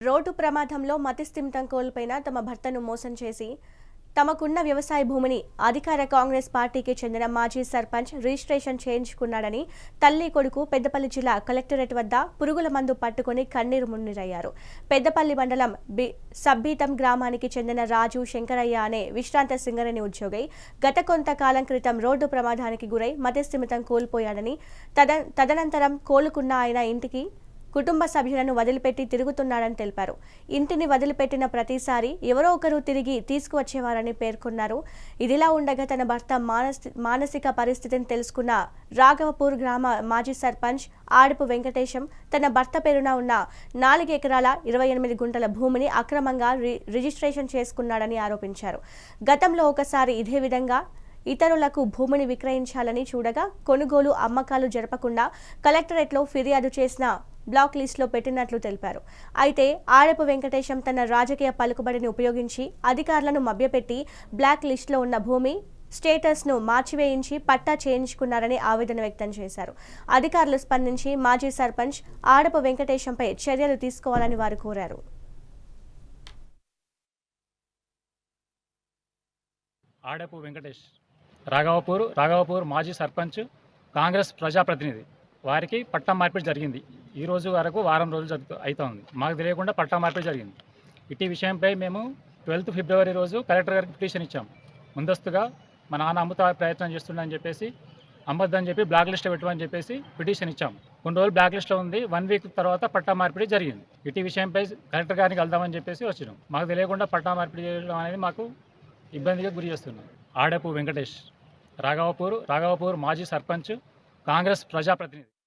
Road ప్రమాదంలో మతిస్థిమితం కోల్పోయిన తమ భర్తను మోసం చేసి తమకున్న వ్యవసాయ భూమిని అధికార కాంగ్రెస్ పార్టీకి చెందిన మాజీ సర్పంచ్ రిజిస్ట్రేషన్ చేయించుకున్నాడని తల్లి కొడుకు పెద్దపల్లి జిల్లా కలెక్టరేట్ వద్ద పురుగుల మందు పట్టుకుని కన్నీరు మున్నీరయ్యారు. పెద్దపల్లి మండలం సబ్బీతం గ్రామానికి చెందిన రాజు శంకరయ్య అనే విశ్రాంత సింగరేణి ఉద్యోగి గత కొంతకాలం క్రితం రోడ్డు ప్రమాదానికి గురై మతిస్థిమితం కోల్పోయాడని, తదనంతరం కోలుకున్న ఆయన ఇంటికి కుటుంబ సభ్యులను వదిలిపెట్టి తిరుగుతున్నాడని తెలిపారు. ఇంటిని వదిలిపెట్టిన ప్రతిసారి ఎవరో ఒకరు తిరిగి తీసుకువచ్చేవారని పేర్కొన్నారు. ఇదిలా ఉండగా తన భర్త మానసిక పరిస్థితిని తెలుసుకున్న రాఘవపూర్ గ్రామ మాజీ సర్పంచ్ ఆడపు వెంకటేశం తన భర్త పేరున ఉన్న 4 ఎకరాల 28 గుంటల భూమిని అక్రమంగా రిజిస్ట్రేషన్ చేసుకున్నాడని ఆరోపించారు. గతంలో ఒకసారి ఇదే విధంగా ఇతరులకు భూమిని విక్రయించాలని చూడగా కొనుగోలు అమ్మకాలు జరపకుండా కలెక్టరేట్లో ఫిర్యాదు చేసిన బ్లాక్ లిస్టులో పెట్టినట్లు తెలిపారు. అయితే ఆడపు వెంకటేశం తన రాజకీయ పలుకుబడిని ఉపయోగించి అధికారులను మభ్యపెట్టి బ్లాక్ లిస్టులో ఉన్న భూమి స్టేటస్ను మార్చివేయించి పట్టా చేయించుకున్నారని ఆవేదన వ్యక్తం చేశారు. అధికారులు స్పందించి మాజీ సర్పంచ్ ఆడపు వెంకటేశంపై చర్యలు తీసుకోవాలని వారు కోరారు. ఆడపు వెంకటేష్ రాఘవపూర్ మాజీ సర్పంచ్, కాంగ్రెస్ ప్రజాప్రతినిధి. వారికి పట్టా మార్పిడి జరిగింది. ఈ రోజు వరకు వారం రోజులు అవుతుంది. మాకు తెలియకుండా పట్టా మార్పిడి జరిగింది. ఇటీ విషయంపై మేము 12 ఫిబ్రవరి రోజు కలెక్టర్ గారికి పిటిషన్ ఇచ్చాము. ముందస్తుగా మా నాన్న అమ్ముతా ప్రయత్నం చేస్తుండని చెప్పేసి, అమ్మొద్దని చెప్పి బ్లాక్ లిస్ట్ పెట్టమని చెప్పేసి పిటిషన్ ఇచ్చాము. కొన్ని రోజులు బ్లాక్ లిస్ట్లో ఉంది. 1 వీక్ తర్వాత పట్టా మార్పిడి జరిగింది. ఇటీ విషయంపై కలెక్టర్ గారికి వెళ్దామని చెప్పేసి వచ్చినాం. మాకు తెలియకుండా పట్టా మార్పిడి చేయడం అనేది మాకు ఇబ్బందిగా గురి చేస్తున్నాం. ఆడపు వెంకటేష్, రాఘవపూర్ మాజీ సర్పంచ్, కాంగ్రెస్ ప్రజాప్రతినిధి.